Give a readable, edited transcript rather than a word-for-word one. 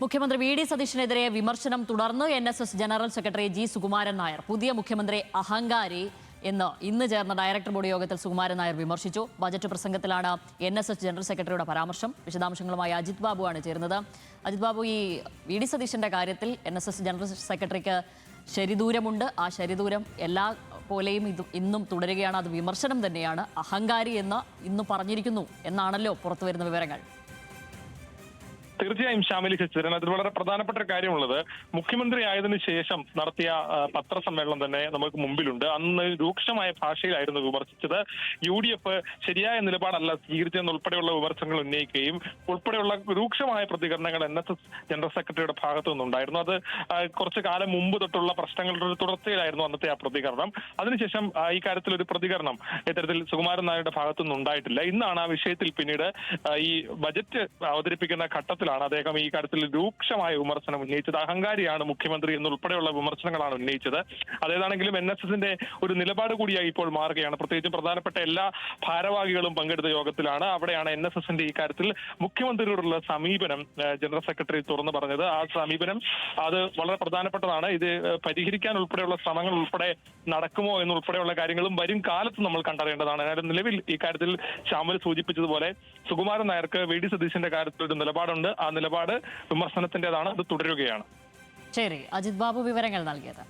മുഖ്യമന്ത്രി V D സതീശനെതിരെ വിമർശനം തുടർന്ന് NSS general secretary G Sukumaran Nair പുതിയ മുഖ്യമന്ത്രി അഹങ്കാരി എന്ന് ഇന്ന് ചേർന്ന ഡയറക്ടർ ബോർഡ് യോഗത്തിൽ സുകുമാരൻ നായർ വിമർശിച്ചു. ബജറ്റ് പ്രസംഗത്തിലാണ് NSS ജനറൽ സെക്രട്ടറിയുടെ പരാമർശം. വിശദാംശങ്ങളുമായി അജിത് ബാബുവാണ് ചേരുന്നത്. അജിത് ബാബു, ഈ വി ഡി സതീശന്റെ കാര്യത്തിൽ NSS ജനറൽ സെക്രട്ടറിക്ക് ശരിദൂരമുണ്ട്. ആ ശരിദൂരം എല്ലാ പോലെയും ഇന്നും തുടരുകയാണ്. അത് വിമർശനം തന്നെയാണ്. അഹങ്കാരി എന്ന് ഇന്ന് പറഞ്ഞിരിക്കുന്നു എന്നാണല്ലോ പുറത്തുവരുന്ന വിവരങ്ങൾ. തീർച്ചയായും ശ്യാമിലി ശശിധരൻ, അതിൽ വളരെ പ്രധാനപ്പെട്ട ഒരു കാര്യമുള്ളത്, മുഖ്യമന്ത്രി ആയതിനു ശേഷം നടത്തിയ പത്രസമ്മേളനം തന്നെ നമുക്ക് മുമ്പിലുണ്ട്. അന്ന് രൂക്ഷമായ ഭാഷയിലായിരുന്നു വിമർശിച്ചത്. UDF ശരിയായ നിലപാടല്ല സ്വീകരിച്ചെന്നുൾപ്പെടെയുള്ള വിമർശനങ്ങൾ ഉന്നയിക്കുകയും ഉൾപ്പെടെയുള്ള രൂക്ഷമായ പ്രതികരണങ്ങൾ NSS ജനറൽ സെക്രട്ടറിയുടെ ഭാഗത്തു നിന്നുണ്ടായിരുന്നു. അത് കുറച്ചു കാലം മുമ്പ് തൊട്ടുള്ള പ്രശ്നങ്ങളുടെ ഒരു തുടർച്ചയിലായിരുന്നു അന്നത്തെ ആ പ്രതികരണം. അതിനുശേഷം ഈ കാര്യത്തിൽ ഒരു പ്രതികരണം ഇത്തരത്തിൽ സുകുമാരൻ നായരുടെ ഭാഗത്തു നിന്നുണ്ടായിട്ടില്ല. ഇന്നാണ് ആ വിഷയത്തിൽ പിന്നീട് ഈ ബജറ്റ് അവതരിപ്പിക്കുന്ന ഘട്ടത്തിൽ അദ്ദേഹം ഈ കാര്യത്തിൽ രൂക്ഷമായ വിമർശനം ഉന്നയിച്ചത്. അഹങ്കാരിയാണ് മുഖ്യമന്ത്രി എന്നുൾപ്പെടെയുള്ള വിമർശനങ്ങളാണ് ഉന്നയിച്ചത്. അതേതാണെങ്കിലും NSSന്റെ ഒരു നിലപാട് കൂടിയായി ഇപ്പോൾ മാറുകയാണ്. പ്രത്യേകിച്ചും പ്രധാനപ്പെട്ട എല്ലാ ഭാരവാഹികളും പങ്കെടുത്ത യോഗത്തിലാണ്. അവിടെയാണ് NSSന്റെ ഈ കാര്യത്തിൽ മുഖ്യമന്ത്രിയോടുള്ള സമീപനം ജനറൽ സെക്രട്ടറി തുറന്നു പറഞ്ഞത്. ആ സമീപനം അത് വളരെ പ്രധാനപ്പെട്ടതാണ്. ഇത് പരിഹരിക്കാൻ ഉൾപ്പെടെയുള്ള ശ്രമങ്ങൾ ഉൾപ്പെടെ നടക്കുമോ എന്നുൾപ്പെടെയുള്ള കാര്യങ്ങളും വരും കാലത്ത് നമ്മൾ കണ്ടറിയേണ്ടതാണ്. അതായത് നിലവിൽ ഈ കാര്യത്തിൽ ശ്യാമൽ സൂചിപ്പിച്ചതുപോലെ സുകുമാരൻ നായർക്ക് വി ഡി സതീശന്റെ കാര്യത്തിൽ ഒരു നിലപാടുണ്ട്. ആ നിലപാട് വിമർശനത്തിന്റേതാണ്. അത് തുടരുകയാണ്. ശരി, അജിത് ബാബു വിവരങ്ങൾ നൽകിയത്.